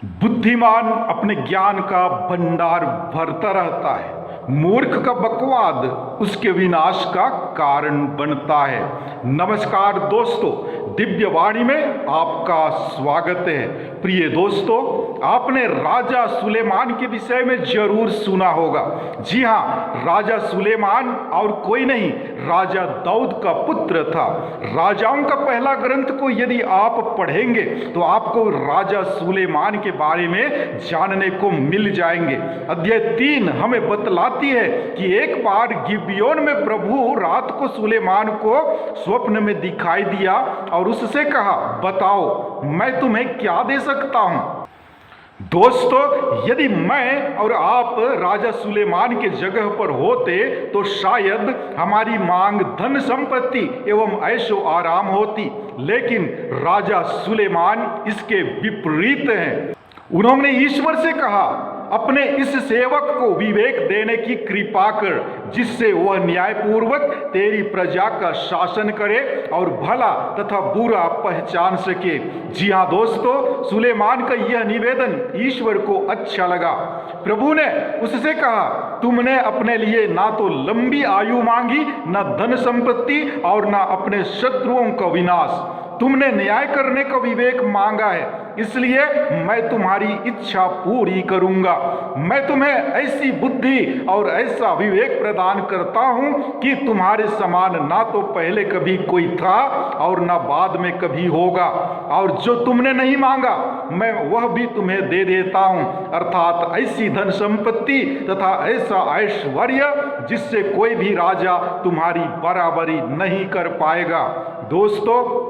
बुद्धिमान अपने ज्ञान का भंडार भरता रहता है। मूर्ख का बकवाद उसके विनाश का कारण बनता है। नमस्कार दोस्तों, दिव्य वाणी में आपका स्वागत है। प्रिय दोस्तों, आपने राजा सुलेमान के विषय में जरूर सुना होगा। जी हाँ, राजा सुलेमान और कोई नहीं, राजा दाऊद का पुत्र था। राजाओं का पहला ग्रंथ को यदि आप पढ़ेंगे तो आपको राजा सुलेमान के बारे में जानने को मिल जाएंगे। अध्याय 3 हमें बतलाती है कि एक बार गिबियोन में प्रभु रात को सुलेमान को स्वप्न में दिखाई दिया और उससे कहा, बताओ मैं तुम्हें क्या दे सकता हूं। दोस्तों, यदि मैं और आप राजा सुलेमान के जगह पर होते तो शायद हमारी मांग धन संपत्ति एवं ऐशो आराम होती, लेकिन राजा सुलेमान इसके विपरीत हैं। उन्होंने ईश्वर से कहा, अपने इस सेवक को विवेक देने की कृपा कर, जिससे वह न्यायपूर्वक तेरी प्रजा का शासन करे और भला तथा बुरा पहचान सके। जी हाँ दोस्तों, सुलेमान का यह निवेदन ईश्वर को अच्छा लगा। प्रभु ने उससे कहा, तुमने अपने लिए ना तो लंबी आयु मांगी, ना धन संपत्ति और ना अपने शत्रुओं का विनाश। तुमने न्याय करने का विवेक मांगा है, इसलिए मैं तुम्हारी इच्छा पूरी करूंगा। मैं तुम्हें ऐसी बुद्धि और ऐसा विवेक प्रदान करता हूं कि तुम्हारे समान ना तो पहले कभी कोई था और ना बाद में कभी होगा। और जो तुमने नहीं मांगा मैं वह भी तुम्हें दे देता हूं, अर्थात ऐसी धन संपत्ति तथा ऐसा ऐश्वर्य जिससे कोई भी राजा तुम्हारी बराबरी नहीं कर पाएगा। दोस्तों,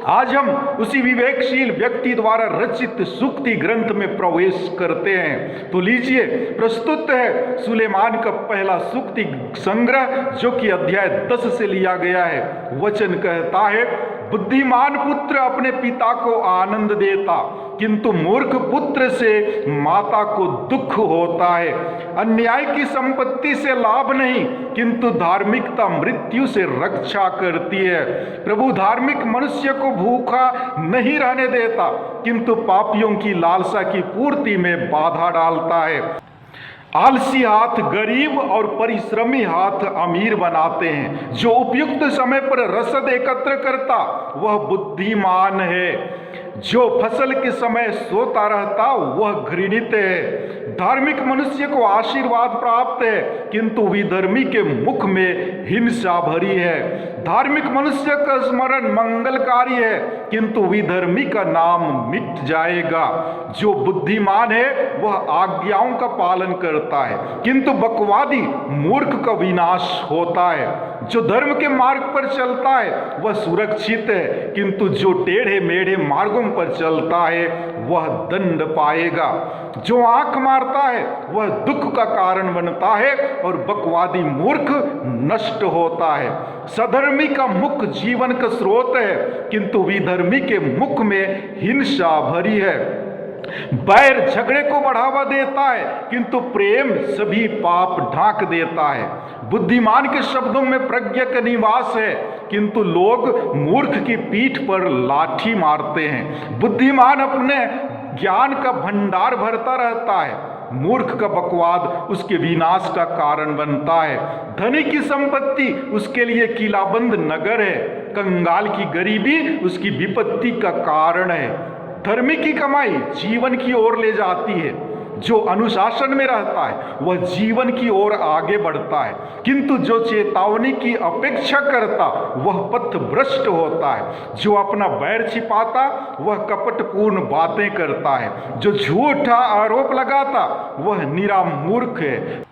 आज हम उसी विवेकशील व्यक्ति द्वारा रचित सूक्ति ग्रंथ में प्रवेश करते हैं। तो लीजिए, प्रस्तुत है सुलेमान का पहला सूक्ति संग्रह, जो कि अध्याय 10 से लिया गया है। वचन कहता है, बुद्धिमान पुत्र अपने पिता को आनंद देता, किंतु मूर्ख पुत्र से माता को दुख होता है। अन्याय की संपत्ति से लाभ नहीं, किंतु धार्मिकता मृत्यु से रक्षा करती है। प्रभु धार्मिक मनुष्य को भूखा नहीं रहने देता, किंतु पापियों की लालसा की पूर्ति में बाधा डालता है। आलसी हाथ गरीब और परिश्रमी हाथ अमीर बनाते हैं। जो उपयुक्त समय पर रसद एकत्र करता वह बुद्धिमान है। जो फसल के समय सोता रहता वह घृणित है। धार्मिक मनुष्य को आशीर्वाद प्राप्त है, किंतु विधर्मी के मुख में हिंसा भरी है। धार्मिक मनुष्य का स्मरण मंगलकारी है, किंतु विधर्मी का नाम मिट जाएगा। जो बुद्धिमान है वह आज्ञाओं का पालन करता है, किंतु बकवादी मूर्ख का विनाश होता है। जो धर्म के मार्ग पर चलता है वह सुरक्षित है, किंतु जो टेढ़े मेढ़े मार्गों पर चलता है वह दंड पाएगा। जो आंख मारता है वह दुख का कारण बनता है और बकवादी मूर्ख नष्ट होता है। सधर्मी का मुख जीवन का स्रोत है, किंतु विधर्मी के मुख में हिंसा भरी है। बैर झगड़े को बढ़ावा देता है, किंतु प्रेम सभी पाप ढांक देता है। बुद्धिमान के शब्दों में प्रज्ञा का निवास है, किंतु लोग मूर्ख की पीठ पर लाठी मारते हैं। बुद्धिमान अपने ज्ञान का भंडार भरता रहता है, मूर्ख का बकवाद उसके विनाश का कारण बनता है। धनी की संपत्ति उसके लिए किलाबंद नगर है, कंगाल की गरीबी उसकी विपत्ति का कारण है। धर्मी की कमाई जीवन की ओर ले जाती है। जो अनुशासन में रहता है वह जीवन की ओर आगे बढ़ता है, किंतु जो चेतावनी की अपेक्षा करता वह पथ भ्रष्ट होता है। जो अपना बैर छिपाता वह कपटपूर्ण बातें करता है। जो झूठा आरोप लगाता वह निरा मूर्ख है।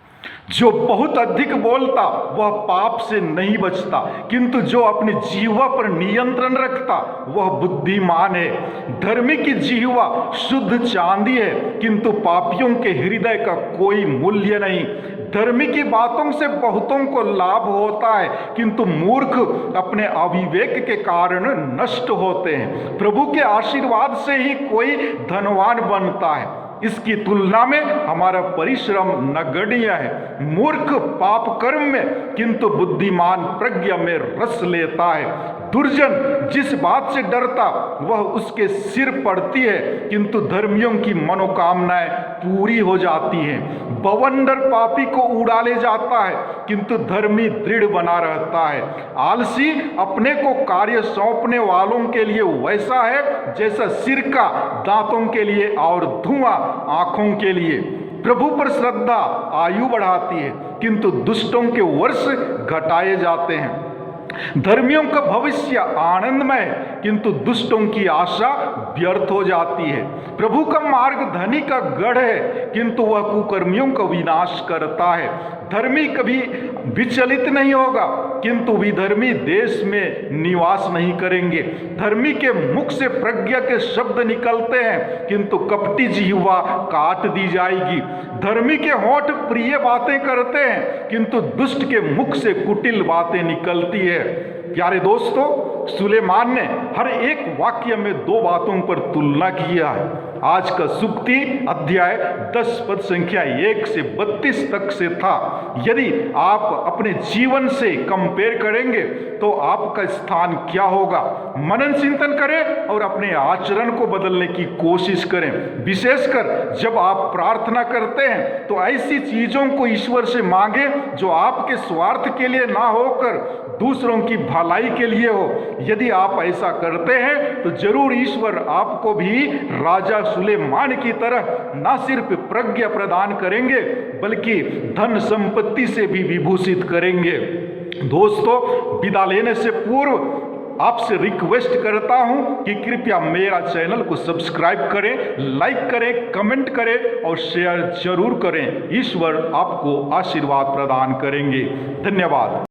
जो बहुत अधिक बोलता वह पाप से नहीं बचता, किंतु जो अपनी जीवा पर नियंत्रण रखता वह बुद्धिमान है। धर्मी की जीवा शुद्ध चांदी है, किंतु पापियों के हृदय का कोई मूल्य नहीं। धर्मी की बातों से बहुतों को लाभ होता है, किंतु मूर्ख अपने अविवेक के कारण नष्ट होते हैं। प्रभु के आशीर्वाद से ही कोई धनवान बनता है, इसकी तुलना में हमारा परिश्रम नगण्य है। मूर्ख पाप कर्म में किंतु बुद्धिमान प्रज्ञा में रस लेता है। दुर्जन जिस बात से डरता वह उसके सिर पड़ती है, किंतु धर्मियों की मनोकामनाएं पूरी हो जाती हैं। बवंडर पापी को उड़ा ले जाता है, किंतु धर्मी दृढ़ बना रहता है। आलसी अपने को कार्य सौंपने वालों के लिए वैसा है जैसा सिरका दांतों के लिए और धुआं आंखों के लिए। प्रभु पर श्रद्धा आयु बढ़ाती है, किंतु दुष्टों के वर्ष घटाए जाते हैं। धर्मियों का भविष्य आनंदमय है, किंतु दुष्टों की आशा व्यर्थ हो जाती है। प्रभु का मार्ग धनी का गढ़ है, किंतु वह कुकर्मियों का विनाश करता है। धर्मी कभी विचलित नहीं होगा, किंतु विधर्मी देश में निवास नहीं करेंगे। धर्मी के मुख से प्रज्ञा के शब्द निकलते हैं, किंतु कपटी जिह्वा काट दी जाएगी। धर्मी के होंठ प्रिय बातें करते हैं, किंतु दुष्ट के मुख से कुटिल बातें निकलती है। प्यारे दोस्तों, सुलेमान ने हर एक वाक्य में दो बातों पर तुलना किया है। आज का सुक्ति अध्याय 10 पद संख्या 1 से 32 तक से था। यदि आप अपने जीवन से कंपेयर करेंगे तो आपका स्थान क्या होगा? मनन चिंतन करें और अपने आचरण को बदलने की कोशिश करें। विशेषकर जब आप प्रार्थना करते हैं तो ऐसी चीजों को ईश्वर से मांगे जो आपके स्वार्थ के लिए ना होकर दूसरों की भलाई के लिए हो। यदि आप ऐसा करते हैं तो जरूर ईश्वर आपको भी राजा सुलेमान की तरह न सिर्फ प्रज्ञा प्रदान करेंगे बल्कि धन संपत्ति से भी विभूषित करेंगे। दोस्तों, विदा लेने से पूर्व आपसे रिक्वेस्ट करता हूं कि कृपया मेरा चैनल को सब्सक्राइब करें, लाइक करें, कमेंट करें और शेयर जरूर करें। ईश्वर आपको आशीर्वाद प्रदान करेंगे। धन्यवाद।